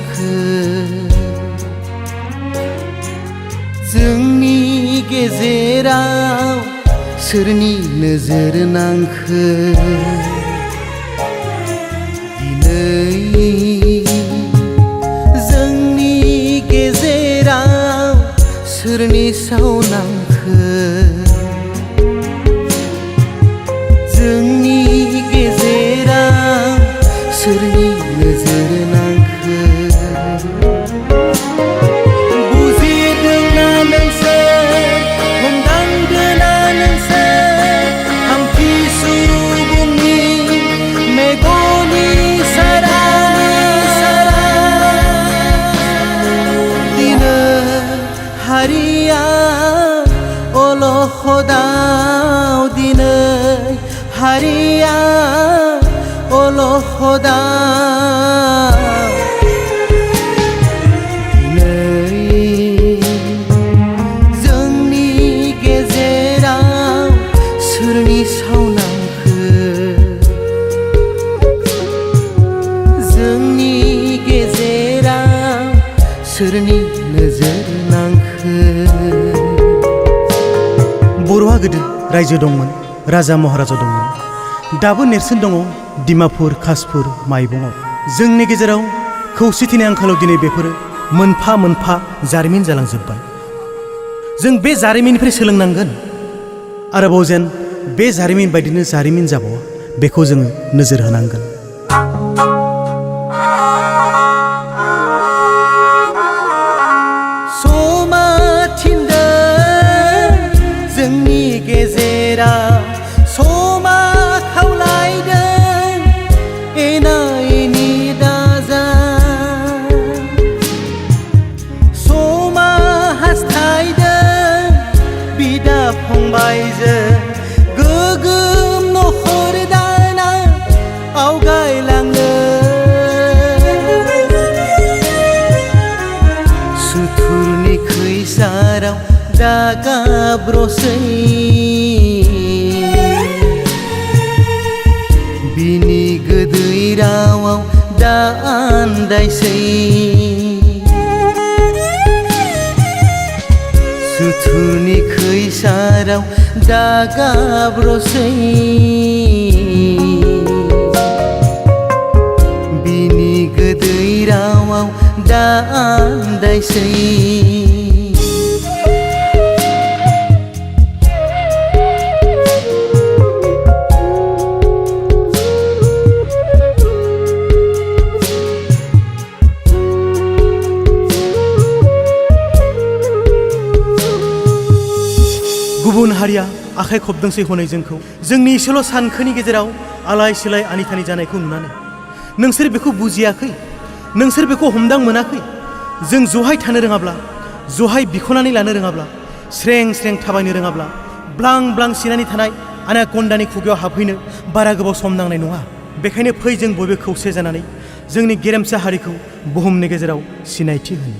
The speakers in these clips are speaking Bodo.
जाखो जोंनि गेजेराव सोरनि नोजोर नांखो दिनै जोंनि गेजेराव सोरनि साव नांखो जोंनि गेजेराव सोरनि नोजोर नांखो बुजिदोंना नोंसोर हमदांदोंना नोंसोर हामफि सुबुंनि मेगननि सारा दिनै हारिया अलखदाव दिनै हारिया अलखदाव दिनै जोंनि गेजेराव सोरनि साव नांखो जोंनि गेजेराव सोरनि नोजोर नांखो। बर'आ गोदो रायजो दंमोन राजा महाराजा दंमोन दाबो नेरसोन दङ डिमापुर कासपुर माइबंआव जोंनि गेजेराव खौसेथिनि आंखालाव दिनै बेफोरो मोनफा मोनफा जारिमिन जालांजोब्बाय जों बे जारिमिननिफ्राय सोलोंनांगोन आरोबाव जेन बे जारिमिन बायदिनो जारिमिन जाबावा बेखौ जोङो नोजोर होनांगोन। समा थिनदों जोंनि गेजेराव समा खावलायदों एना एनि दाजा समा हास्थायदों बिदा फंबायजों गोगोम नखर दाना आवगायलांनो सुथुरनि खैसाराव दा गाब्रसै बिनि गोदै रावाव दा आन्दायसै सुथुरनि खैसाराव दा गाब्रसै बिनि गोदै रावाव दा आन्दायसै गुबुन हारिया आखाइ खबदोंसै हनै जोंखौ जोंनि इसेल' सानखोनि गेजेराव आलाय सिलाय आनिथानि जानायखौ नुनानै नोंसोर बेखौ बुजियाखै नोंसोर बेखौ हमदां मोनाखै जों जहाय थानो रोङाब्ला जहाय बिख'नानै लानो रोङाब्ला स्रें स्रें थाबायनो रोङाब्ला ब्लां ब्लां सिनानै थानाय आनाकन्डानि खुगायाव हाबहैनो बारा गोबाव सम नांनाय नङा। बेखायनो फै जों बयबो खौसे जानानै जोंनि गेरेमसा हारिखौ बुहुमनि गेजेराव सिनायथि होनो।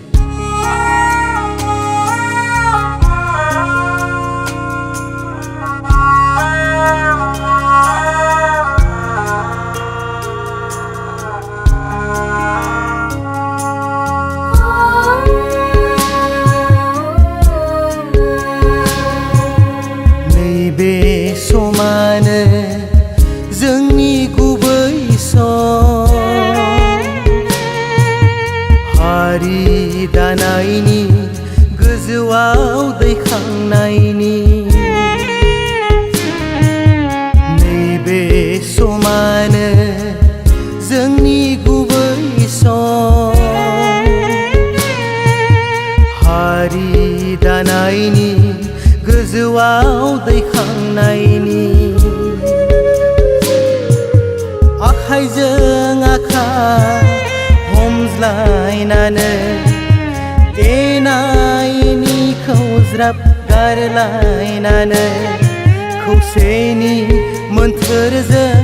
बे समानो जोंनि गुबै सम हारि दानायनि गोजौआव दैखांनायनि नैबे समानो जोंनि गुबै सम हारि दानायनि गोजौआव दैखांनायनि आखाइजों आखाइ हमज्लायनानै एना एनिखौ ज्राब गारलायनानै खौसेनि मोन्थोरजों